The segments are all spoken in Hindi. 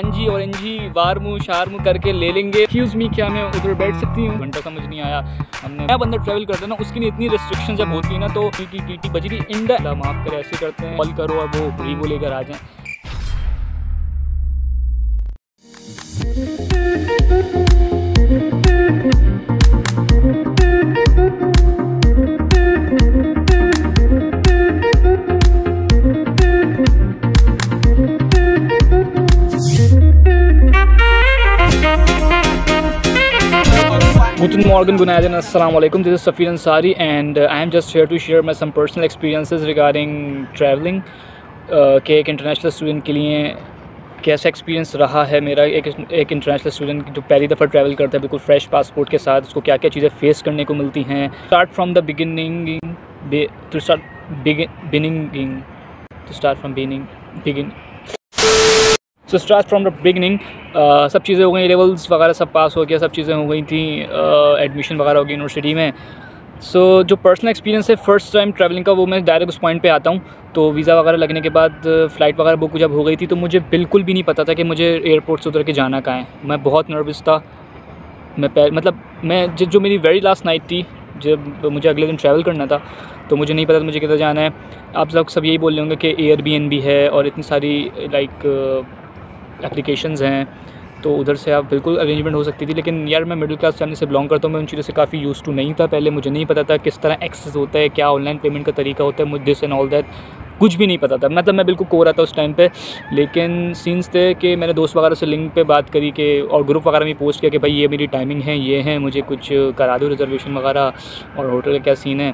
जी ऑरेंज जी वारमू शारमू करके ले लेंगे। एक्सक्यूज़ मी, क्या मैं उधर बैठ सकती हूँ? घंटा समझ नहीं आया। हमने नया बंदा ट्रैवल करता है ना, उसकी इतनी रिस्ट्रिक्शन जब होती है ना, तो टी बज रही इंडा माफ़ कर ऐसे करते हैं, कॉल करो और वो लेकर आ जाएँ। Guten Morgen, good evening, assalamu alaikum. This is Safir Ansari and I am just here to share my some personal experiences regarding traveling. कि एक इंटरनेशनल स्टूडेंट के लिए कैसा एक्सपीरियंस रहा है मेरा। एक इंटरनेशनल स्टूडेंट जो पहली दफ़ा ट्रैवल करता है बिल्कुल फ्रेश पासपोर्ट के साथ, उसको क्या क्या चीज़ें फ़ेस करने को मिलती हैं। स्टार्ट फ्रॉम द बिगिनिंग सब चीज़ें हो गई, लेवल्स वगैरह सब पास हो गया, सब चीज़ें हो गई थी, एडमिशन वगैरह हो गई यूनिवर्सिटी में। जो पर्सनल एक्सपीरियंस है फ़र्स्ट टाइम ट्रैवलिंग का, वो मैं डायरेक्ट उस पॉइंट पे आता हूँ। तो वीज़ा वगैरह लगने के बाद फ़्लाइट वगैरह बुक जब हो गई थी, तो मुझे बिल्कुल भी नहीं पता था कि मुझे एयरपोर्ट से उतर के जाना कहाँ है। मैं बहुत नर्वस था। मैं जो मेरी वेरी लास्ट नाइट थी, जब मुझे अगले दिन ट्रैवल करना था, तो मुझे नहीं पता था मुझे किधर जाना है। आप लोग सब यही बोल रहे होंगे कि एयरबीएनबी है और इतनी सारी एप्लीकेशंस हैं, तो उधर से आप बिल्कुल अरेंजमेंट हो सकती थी। लेकिन यार मैं मिडिल क्लास फैमिली से बिलोंग करता हूँ, मैं उन चीज़ों से काफ़ी यूज़ टू नहीं था। पहले मुझे नहीं पता था किस तरह एक्सेस होता है, क्या ऑनलाइन पेमेंट का तरीका होता है, मुझे दिस एंड ऑल दैट कुछ भी नहीं पता था। मतलब मैं बिल्कुल कोरा था उस टाइम पे। लेकिन सीन्स थे कि मैंने दोस्त वगैरह से लिंक पे बात करी कि और ग्रुप वगैरह में पोस्ट किया कि भाई ये मेरी टाइमिंग है, ये है, मुझे कुछ करा दो रिजर्वेशन वगैरह, और होटल का क्या सीन है।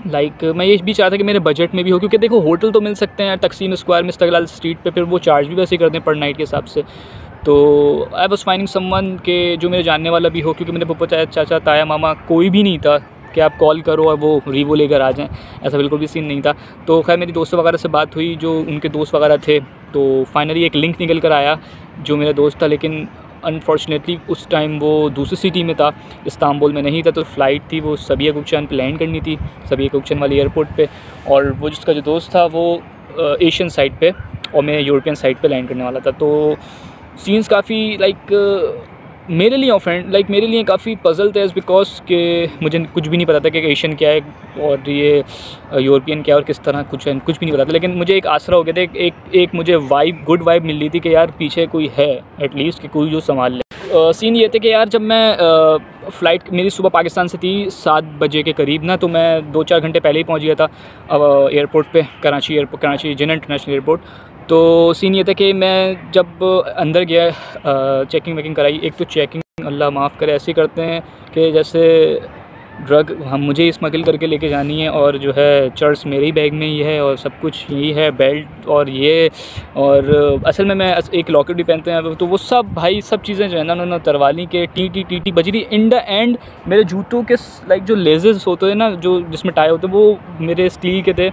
मैं ये भी चाहता कि मेरे बजट में भी हो, क्योंकि देखो होटल तो मिल सकते हैं तकसीम स्क्वायर में इस्तेक़लाल स्ट्रीट पे, फिर वो चार्ज भी वैसे ही करते हैं पर नाइट के हिसाब से। तो आई वाज़ फाइंडिंग समवन के जो मेरे जानने वाला भी हो, क्योंकि मेरे पापा चाचा ताया मामा कोई भी नहीं था कि आप कॉल करो और वो लेकर आ जाएँ, ऐसा बिल्कुल भी सीन नहीं था। तो खैर मेरी दोस्तों वगैरह से बात हुई, जो उनके दोस्त वगैरह थे, तो फाइनली एक लिंक निकल कर आया जो मेरा दोस्त था। लेकिन अनफॉर्चुनेटली उस टाइम वो दूसरी सिटी में था, इस्तांबुल में नहीं था। तो फ़्लाइट थी वो सबिया गुकचान पे लैंड करनी थी, सबिया गुकचान वाले एयरपोर्ट पे, और वो जिसका जो दोस्त था वो एशियन साइड पे और मैं यूरोपियन साइड पे लैंड करने वाला था। तो सीन्स काफ़ी मेरे लिए काफ़ी पज़ल थे, बिकॉज के मुझे कुछ भी नहीं पता था कि एशियन क्या है और ये यूरोपियन क्या है और किस तरह कुछ भी नहीं पता था। लेकिन मुझे एक आसरा हो गया था, एक मुझे गुड वाइब मिल रही थी कि यार पीछे कोई है एटलीस्ट कि कोई जो संभाल ले। सीन ये थे कि यार जब मैं फ़्लाइट मेरी सुबह पाकिस्तान से थी 7 बजे के करीब ना, तो मैं 2-4 घंटे पहले ही पहुंच गया था एयरपोर्ट पे, कराची जिन्ना इंटरनेशनल एयरपोर्ट। तो सीन ये था कि मैं जब अंदर गया चेकिंग वेकिंग कराई। एक तो चेकिंग अल्लाह माफ़ करे ऐसे करते हैं कि जैसे ड्रग मुझे स्मगल करके लेके जानी है, और जो है चर्च मेरे ही बैग में ही है और सब कुछ यही है, बेल्ट और ये, और असल में मैं एक लॉकेट भी पहनते हैं। तो वो सब भाई सब चीज़ें जो है ना उन्होंने उतरवा ली कि टी बज रही इन द एंड। मेरे जूतों के जो लेजेस होते हैं ना, जो जिसमें टाई होते हैं, वो मेरे स्टील के थे,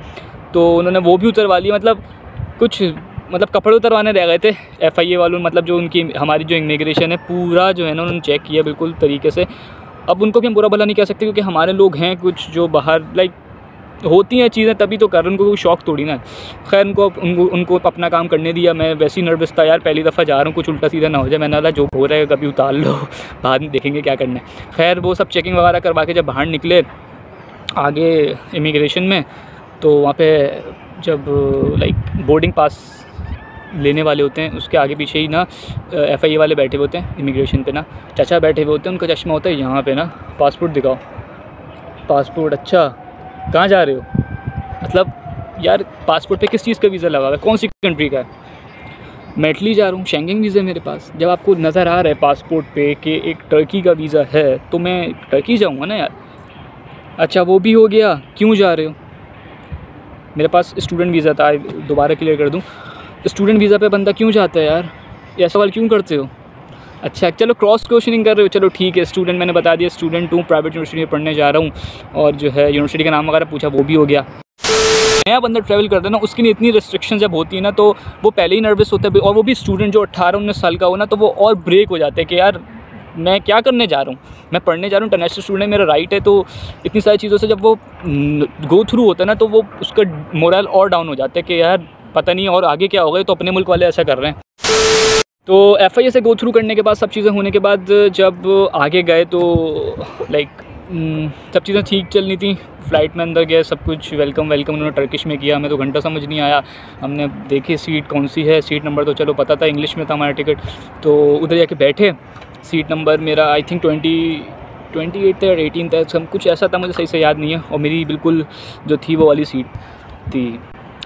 तो उन्होंने वो भी उतरवा लिया। मतलब कपड़े उतरवाने रह गए थे FIA वालों, मतलब जो उनकी हमारी जो इमिग्रेशन है पूरा जो है ना उन्होंने चेक किया बिल्कुल तरीके से। अब उनको भी हम बुरा भला नहीं कह सकते, क्योंकि हमारे लोग हैं कुछ जो बाहर होती हैं चीज़ें तभी तो कर, उनको कोई शौक़ थोड़ी ना। खैर उनको अपना काम करने दिया। मैं वैसे ही नर्वस था यार, पहली दफ़ा जा रहा हूँ, कुछ उल्टा सीधा ना हो जाए। मैंने बोला जो हो रहा है कभी उतार लो, बाद में देखेंगे क्या करना है। खैर वो सब चेकिंग वगैरह करवा के जब बाहर निकले आगे इमिग्रेशन में, तो वहाँ पे जब बोर्डिंग पास लेने वाले होते हैं, उसके आगे पीछे ही ना FIA वाले बैठे हुए होते हैं इमिग्रेशन पे ना, चाचा बैठे हुए होते हैं, उनका चश्मा होता है यहाँ पे ना, पासपोर्ट दिखाओ, पासपोर्ट, अच्छा कहाँ जा रहे हो? मतलब यार पासपोर्ट पे किस चीज़ का वीज़ा लगा हुआ है, कौन सी कंट्री का है? मैं इटली जा रहा हूँ, शेंगेन वीज़ा मेरे पास। जब आपको नज़र आ रहा है पासपोर्ट पे कि एक टर्की का वीज़ा है, तो मैं टर्की जाऊँगा ना यार। अच्छा वो भी हो गया, क्यों जा रहे हो? मेरे पास स्टूडेंट वीज़ा था, दोबारा क्लियर कर दूँ, स्टूडेंट वीज़ा पे बंदा क्यों जाता है यार? ये सवाल क्यों करते हो? अच्छा चलो क्रॉस क्वेश्चनिंग कर रहे हो, चलो ठीक है। स्टूडेंट मैंने बता दिया, स्टूडेंट हूँ, प्राइवेट यूनिवर्सिटी में पढ़ने जा रहा हूँ, और जो है यूनिवर्सिटी का नाम वगैरह पूछा, वो भी हो गया। नया बंदा ट्रैवल करता है ना, उसकी इतनी रिस्ट्रिक्शन जब होती है ना, तो वो पहले ही नर्वस होता है, और वो भी स्टूडेंट जो 18-19 साल का हो ना, तो वो और ब्रेक हो जाता है कि यार मैं क्या करने जा रहा हूँ, मैं पढ़ने जा रहा हूँ, इंटरनेशनल स्टूडेंट मेरा राइट है। तो इतनी सारी चीज़ों से जब वो गो थ्रू होता है ना, तो वो उसका मोरल और डाउन हो जाता है कि यार पता नहीं और आगे क्या होगा, तो अपने मुल्क वाले ऐसा कर रहे हैं। तो FIA से गो थ्रू करने के बाद सब चीज़ें होने के बाद जब आगे गए तो लाइक सब चीज़ें ठीक चलनी थी। फ़्लाइट में अंदर गए, सब कुछ वेलकम उन्होंने टर्किश में किया। हमें तो घंटा समझ नहीं आया। हमने देखी सीट कौन सी है, सीट नंबर तो चलो पता था, इंग्लिश में था हमारा टिकट। तो उधर जाके बैठे, सीट नंबर मेरा आई थिंक 28 था या 18 था, सब कुछ ऐसा था, मुझे सही से याद नहीं है। और मेरी बिल्कुल जो थी वो वाली सीट थी,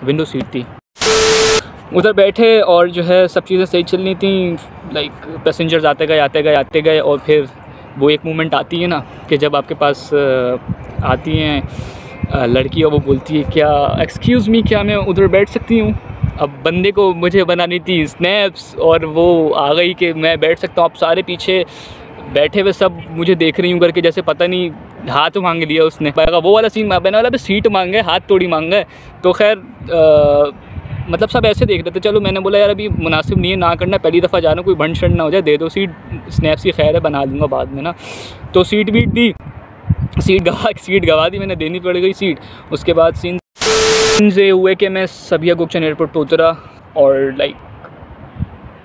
विंडो सीट थी। उधर बैठे और जो है सब चीज़ें सही चलनी थी। लाइक पैसेंजर्स आते गए और फिर वो एक मोमेंट आती है ना कि जब आपके पास आती हैं लड़की और वो बोलती है क्या एक्सक्यूज़ मी, क्या मैं उधर बैठ सकती हूँ। अब बंदे को मुझे बनानी थी स्नैप्स और वो आ गई कि मैं बैठ सकता हूँ। अब सारे पीछे बैठे हुए सब मुझे देख रही हूँ करके, जैसे पता नहीं हाथ मांग लिया उसने। वो वाला सीन मैंने वाला सीट मांगा है, हाथ थोड़ी मांगा है। तो खैर मतलब सब ऐसे देख रहे थे। चलो मैंने बोला यार अभी मुनासिब नहीं है, ना करना, पहली दफ़ा जाना, कोई भंड शंड ना हो जाए, दे दो सीट, स्नैप सी खैर है, बना लूँगा बाद में ना। तो सीट बीट दी, सीट गवा दी मैंने, देनी पड़ गई सीट। उसके बाद सीन से हुए कि मैं सबिया गोकचन एयरपोर्ट पर उतरा और लाइक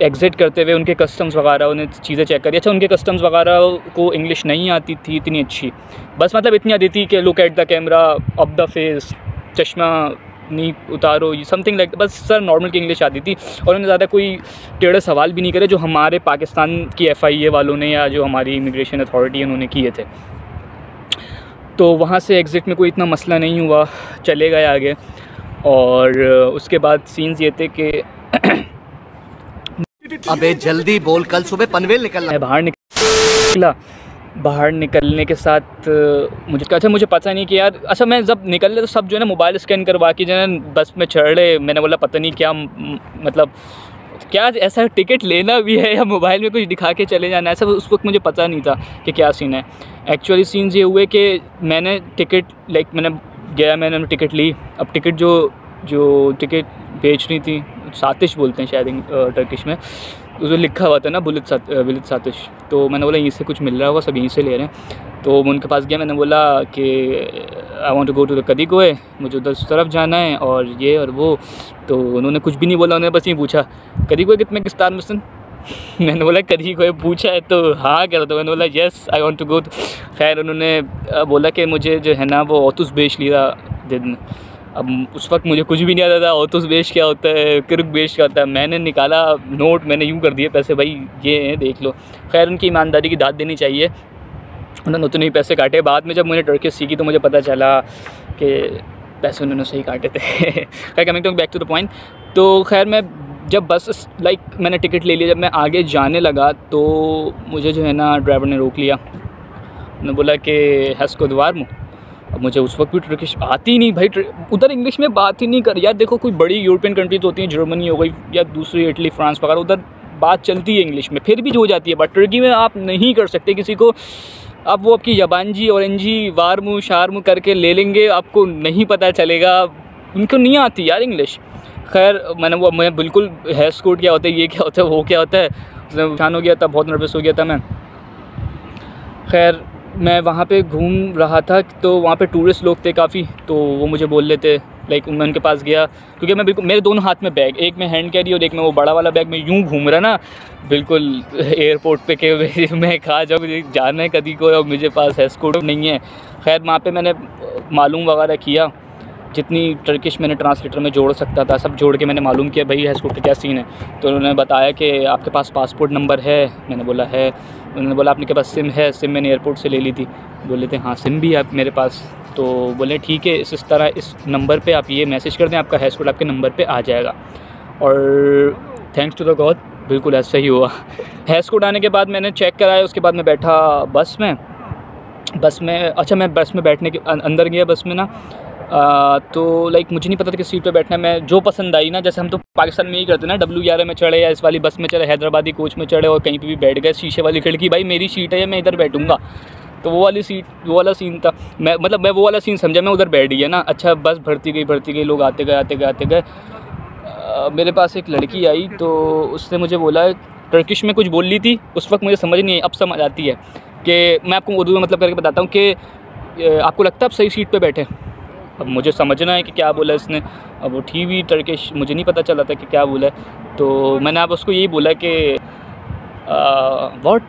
एग्ज़िट करते हुए उनके कस्टम्स वगैरह उन्हें चीज़ें चेक करी। अच्छा, उनके कस्टम्स वगैरह को इंग्लिश नहीं आती थी इतनी अच्छी, बस मतलब इतनी आती थी कि look at the camera, up the face, चश्मा नहीं उतारो, ये समथिंग लाइक, बस सर नॉर्मल की इंग्लिश आती थी। और उन्होंने ज़्यादा कोई टेढ़े सवाल भी नहीं करे जो हमारे पाकिस्तान की FIA वालों ने या जो हमारी इमिग्रेशन अथॉरिटी उन्होंने किए थे। तो वहाँ से एग्ज़िट में कोई इतना मसला नहीं हुआ, चले गए आगे। और उसके बाद सीन्स ये थे कि अबे जल्दी बोल, कल सुबह पनवेल निकलना है। बाहर निकलने के साथ मुझे पता नहीं कि यार, अच्छा मैं जब निकल रहे तो सब जो है ना मोबाइल स्कैन करवा के जो है बस में चढ़ रहे। मैंने बोला पता नहीं क्या मतलब क्या ऐसा टिकट लेना भी है या मोबाइल में कुछ दिखा के चले जाना, ऐसा उस वक्त मुझे पता नहीं था कि क्या सीन है। एक्चुअली सीन्स ये हुए कि मैंने टिकट मैंने टिकट ली। अब टिकट जो टिकट बेचनी थी, सातिश बोलते हैं शायद टर्किश में, उसमें लिखा हुआ था ना बुलेट सातिश। तो मैंने बोला यहीं से कुछ मिल रहा होगा, सब यहीं से ले रहे हैं। तो मैं उनके पास गया, मैंने बोला कि I want to go to the कदीकोए, मुझे उधर उस तरफ जाना है और ये और वो। तो उन्होंने कुछ भी नहीं बोला, उन्होंने बस ये पूछा कदीकोए कितने किस्तान मिशन। मैंने बोला कदीकोए पूछा है तो हाँ कह रहा था। मैंने बोला yes I want to go. खैर उन्होंने बोला कि मुझे जो है ना वो ओतुस बेच लिया दिन। अब उस वक्त मुझे कुछ भी नहीं आता था ओतुस बेच क्या होता है, किर्क बेच क्या होता है। मैंने निकाला नोट, मैंने यूँ कर दिए पैसे, भाई ये हैं देख लो। खैर उनकी ईमानदारी की दाद देनी चाहिए, उन्होंने उतने ही पैसे काटे। बाद में जब मुझे टर्किश सीखी तो मुझे पता चला कि पैसे उन्होंने सही काटे थे। खैर coming to back to the point, तो खैर मैं जब बस मैंने टिकट ले लिया, जब मैं आगे जाने लगा तो मुझे जो है ना ड्राइवर ने रोक लिया। उन्होंने बोला कि हैस्को द्वार मुँह। अब मुझे उस वक्त भी टर्किश आती नहीं भाई, उधर इंग्लिश में बात ही नहीं कर। यार देखो कोई बड़ी यूरोपियन कंट्रीज होती हैं, जर्मनी हो गई या दूसरी इटली फ्रांस वगैरह, उधर बात चलती है इंग्लिश में, फिर भी हो जाती है। बट टर्की में आप नहीं कर सकते किसी को, अब वो आपकी जबानजी औरंजी वारमू शारमू करके ले लेंगे, आपको नहीं पता चलेगा, उनको नहीं आती यार इंग्लिश। खैर मैं बिल्कुल हैश कोड क्या होता है, ये क्या होता है, वो क्या होता है, परेशान हो गया था, बहुत नर्वस हो गया था मैं। खैर मैं वहाँ पे घूम रहा था तो वहाँ पे टूरिस्ट लोग थे काफ़ी, तो वो मुझे बोल रहे थे लाइक मैं उनके पास गया, क्योंकि मैं बिल्कुल मेरे दोनों हाथ में बैग, एक में हैंड कैरी और एक में वो बड़ा वाला बैग, मैं यूँ घूम रहा ना बिल्कुल एयरपोर्ट पे के मैं कहा जाऊँ मुझे जाना है कभी को और मुझे पास एस्कॉर्ट नहीं है। खैर वहाँ पे मैंने मालूम वगैरह किया, जितनी टर्किश मैंने ट्रांसलेटर में जोड़ सकता था सब जोड़ के मैंने मालूम किया भाई एस्कॉर्ट का क्या सीन है। तो उन्होंने बताया कि आपके पास पासपोर्ट नंबर है, मैंने बोला है। उन्होंने बोला आपके पास सिम है, सिम मैंने एयरपोर्ट से ले ली थी। बोले थे हाँ सिम भी है मेरे पास। तो बोले ठीक है इस तरह इस नंबर पे आप ये मैसेज कर दें, आपका हैशकोड आपके नंबर पे आ जाएगा। और थैंक्स टू द गॉड बिल्कुल ऐसा ही हुआ। हैशकोड आने के बाद मैंने चेक कराया, उसके बाद मैं बैठा बस में। अच्छा मैं बस में बैठने के अंदर गया बस में ना, तो लाइक मुझे नहीं पता था कि सीट पे बैठना है। मैं जो पसंद आई ना, जैसे हम तो पाकिस्तान में ही करते ना, W11 में चढ़े या इस वाली बस में चढ़े, हैदराबादी कोच में चढ़े और कहीं पे भी बैठ गए, शीशे वाली खिड़की, भाई मेरी सीट है मैं इधर बैठूंगा। तो वो वाला सीन था। मैं वो वाला सीन समझा, मैं उधर बैठ गया ना। अच्छा बस भरती गई, लोग आते गए। मेरे पास एक लड़की आई तो उसने मुझे बोला, टर्किश में कुछ बोल ली थी, उस वक्त मुझे समझ नहीं आई, अब समझ आती है कि मैं आपको उर्दू में मतलब करके बताता हूँ कि आपको लगता है आप सही सीट पे बैठे। अब मुझे समझना है कि क्या बोला इसने। अब वो भी टर्किश मुझे नहीं पता चला था कि क्या बोला है, तो मैंने आप उसको यही बोला कि व्हाट।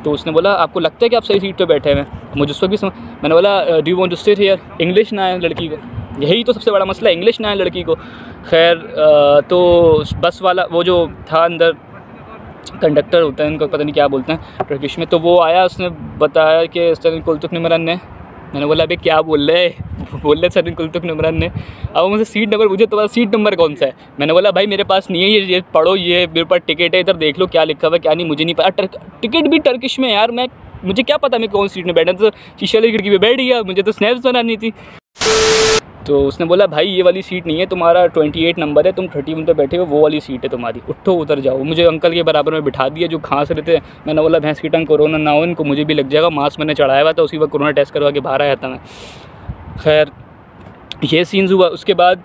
तो उसने बोला आपको लगता है कि आप सही सीट पे बैठे हैं? मुझे उस वक्त भी मैंने बोला do you want to sit here. English ना है लड़की को, यही तो सबसे बड़ा मसला है, इंग्लिश ना है लड़की को। खैर तो बस वाला वो जो था अंदर कंडक्टर होता है, उनको पता नहीं क्या बोलते हैं टर्किश में, तो वो आया, उसने बताया कि सर कुलतुक निमरन ने। मैंने बोला अबे क्या बोल रहे बोल रहे सर कुलतुक निमरन ने। अब मुझे सीट नंबर पूछे, तुम्हारा सीट नंबर कौन सा है? मैंने बोला भाई मेरे पास नहीं है, ये पढ़ो, ये मेरे पास टिकट है, इधर देख लो क्या लिखा हुआ है क्या नहीं, मुझे नहीं पता। टिकट भी टर्किश में यार, मुझे क्या पता मैं कौन सीट में बैठा, तो शीशे वाली खिड़की पे बैठ गया, मुझे तो स्नैप्स बनानी थी। तो उसने बोला भाई ये वाली सीट नहीं है, तुम्हारा 28 नंबर है, तुम 31 पे बैठे हो, वो वाली सीट है तुम्हारी, उठो उधर जाओ। मुझे अंकल के बराबर में बिठा दिया जो खांस रहे थे। मैंने बोला भैंस की टंग कोरोना ना हो इनको, मुझे भी लग जाएगा। मास्क मैंने चढ़ाया हुआ था, उसी वक्त कोरोना टेस्ट करवा के बाहर आया था मैं। खैर ये सीन्स हुआ। उसके बाद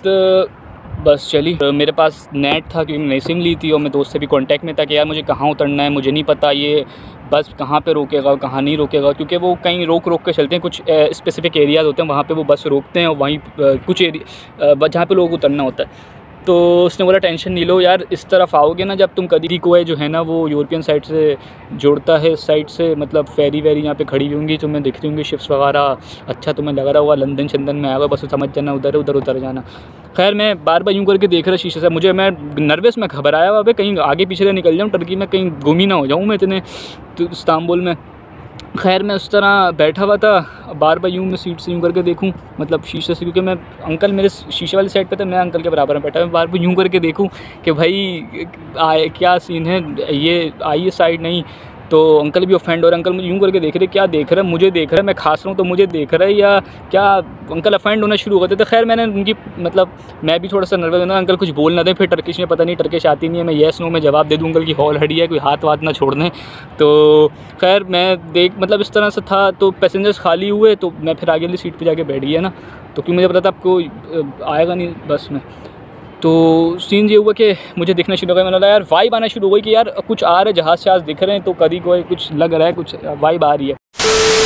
बस चली, मेरे पास नेट था क्योंकि मैंने सिम ली थी, और मैं दोस्त से भी कांटेक्ट में था कि यार मुझे कहाँ उतरना है, मुझे नहीं पता ये बस कहाँ पे रोकेगा और कहाँ नहीं रोकेगा, क्योंकि वो कहीं रोक के चलते हैं, कुछ स्पेसिफिक एरियाज़ होते हैं वहाँ पे वो बस रोकते हैं, और वहीं कुछ एरिया जहाँ पे लोगों को उतरना होता है। तो उसने बोला टेंशन नहीं लो यार, इस तरफ आओगे ना जब तुम कदी कोए जो है ना वो यूरोपियन साइड से जोड़ता है, इस साइड से मतलब फेरी वेरी यहाँ पे खड़ी होंगी, तुम्हें दिख रही होंगी शिप्स वगैरह, अच्छा तुम्हें लग रहा होगा लंदन चंदन में आएगा, बस समझ जाना उधर उतर जाना। खैर मैं बार बार यूँ करके देख रहा शीशे से, मैं नर्वस में घबराया हुआ भाई, कहीं आगे पीछे निकल जाऊँ टर्की में, कहीं गुम ही ना हो जाऊँ मैं इतने इस्तांबुल में। खैर मैं उस तरह बैठा हुआ था, बार बार यूँ मैं सीट से यूँ करके देखूँ, मतलब शीशे से, क्योंकि मैं अंकल मेरे शीशे वाली साइड पे था, मैं अंकल के बराबर में बैठा, मैं बार बार यूँ करके देखूँ कि भाई क्या सीन है, ये आई साइड नहीं। तो अंकल भी ऑफेंड हो रहे, अंकल मुझे यूँ करके देख रहे, क्या देख रहा है, मुझे देख रहा है, मैं खास रहा हूँ तो मुझे देख रहा है या क्या, अंकल ऑफेंड होना शुरू हो गए थे। तो खैर मैंने उनकी मतलब मैं भी थोड़ा सा नर्वस होना, अंकल कुछ बोल ना दें, फिर टर्किश में पता नहीं टर्किश आती नहीं है, मैं येस नो में जवाब दे दूँ, अंकल की हॉल हड़ी है, कोई हाथ वाथ ना छोड़ दें। तो खैर मैं मतलब इस तरह से था। तो पैसेंजर्स खाली हुए तो मैं फिर आगे वाली सीट पर जाके बैठ गया ना, तो क्योंकि मुझे पता था आपको आएगा नहीं बस में। तो सीन ये हुआ कि मुझे दिखना शुरू हो गया, मैंने बोला यार वाइब आना शुरू हो गई कि यार कुछ आ रहा है, जहाज़ शहाज़ दिख रहे हैं, तो कभी कोई कुछ लग रहा है, कुछ वाइब आ रही है।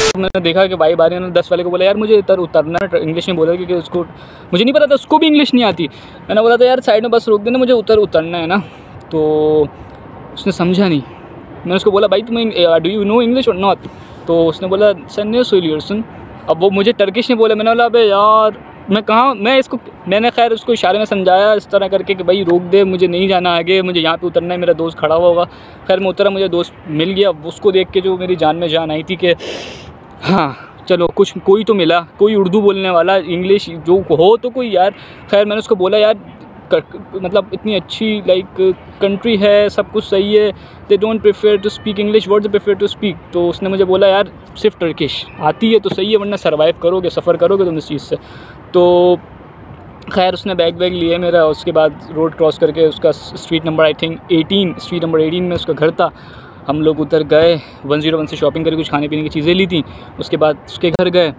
तो मैंने देखा कि वाइब आ रही है, मैंने 10 वाले को बोला यार मुझे इधर उतरना है, इंग्लिश में बोला क्योंकि उसको मुझे नहीं पता था, उसको भी इंग्लिश नहीं आती। मैंने बोला था यार साइड में बस रोक देना, मुझे उतरना है ना। तो उसने समझा नहीं, मैंने उसको बोला भाई तुम्हें डू यू नो इंग्लिश और नॉट? तो उसने बोला सन्ने सोल्यूशन। अब वो मुझे टर्किश में बोला, मैंने बोला अबे यार मैंने खैर उसको इशारे में समझाया इस तरह करके कि भाई रोक दे, मुझे नहीं जाना आगे, मुझे यहाँ पे उतरना है, मेरा दोस्त खड़ा हुआ होगा। खैर मैं उतरा, मुझे दोस्त मिल गया, उसको देख के जो मेरी जान में जान आई थी कि हाँ चलो कोई तो मिला, कोई उर्दू बोलने वाला, इंग्लिश जो हो तो कोई यार। खैर मैंने उसको बोला यार मतलब इतनी अच्छी कंट्री है, सब कुछ सही है, they don't prefer to speak English, what they prefer to speak. तो उसने मुझे बोला यार सिर्फ टर्किश आती है तो सही है, वरना सर्वाइव करोगे, सफ़र करोगे तुम इस चीज़ से। तो खैर उसने बैग लिए मेरा, उसके बाद रोड क्रॉस करके उसका स्ट्रीट नंबर आई थिंक 18 में उसका घर था। हम लोग उधर गए, 101 से शॉपिंग करके कुछ खाने पीने की चीज़ें ली थी, उसके बाद उसके घर गए।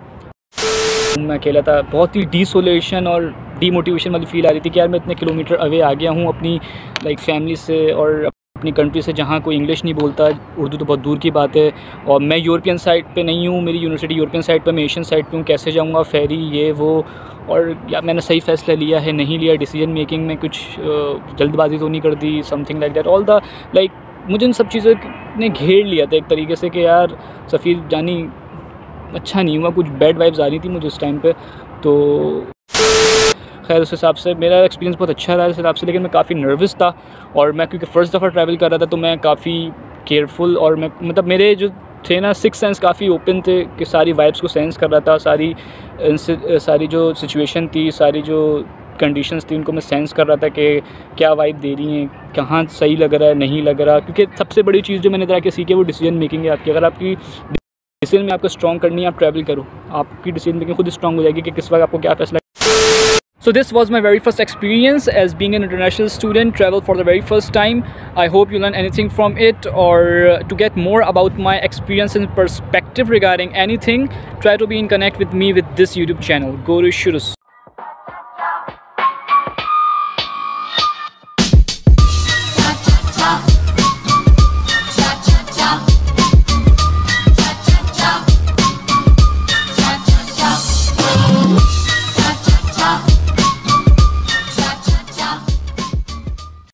मैं अकेला था, बहुत ही डिसोलेशन और डीमोटिवेशन वाली फील आ रही थी कि यार मैं इतने किलोमीटर अवे आ गया हूँ अपनी फैमिली से और अपनी कंट्री से, जहाँ कोई इंग्लिश नहीं बोलता, उर्दू तो बहुत दूर की बात है। और मैं यूरोपियन साइड पे नहीं हूँ, मेरी यूनिवर्सिटी यूरोपियन साइड पे, मैं एशियन साइड पे हूँ, कैसे जाऊँगा फेरी ये वो। और या मैंने सही फ़ैसला लिया है नहीं लिया, डिसीजन मेकिंग में कुछ जल्दबाजी तो नहीं कर दी, something like that, all the मुझे इन सब चीज़ों ने घेर लिया था एक तरीके से कि यार सफ़ीर जानी अच्छा नहीं हुआ, कुछ बैड वाइब्स आ रही थी मुझे उस टाइम पे। तो खैर उस हिसाब से मेरा एक्सपीरियंस बहुत अच्छा रहा इस हिसाब से, लेकिन मैं काफ़ी नर्वस था। और मैं क्योंकि फ़र्स्ट दफ़ा ट्रैवल कर रहा था तो मैं काफ़ी केयरफुल, और मैं मतलब मेरे जो थे ना 6 सेंस काफ़ी ओपन थे कि सारी वाइब्स को सेंस कर रहा था, सारी जो सिचुएशन थी, सारी जो कंडीशंस थी उनको मैं सेंस कर रहा था कि क्या वाइब दे रही हैं, कहाँ सही लग रहा है नहीं लग रहा। क्योंकि सबसे बड़ी चीज़ जो मैंने तरह के सीखी है वो डिसीजन मेकिंग है आपकी। अगर आपकी डिसीजन में आपको स्ट्रॉन्ग करनी है, आप ट्रैवल करो, आपकी डिसीजन मेकिंग खुद स्ट्रॉन्ग हो जाएगी कि किस वक्त आपको क्या फैसला। So this was my very first experience as being an international student, travel for the very first time. I hope you learn anything from it, or to get more about my experience and perspective regarding anything, try to be in connect with me with this YouTube channel. Görüşürüz.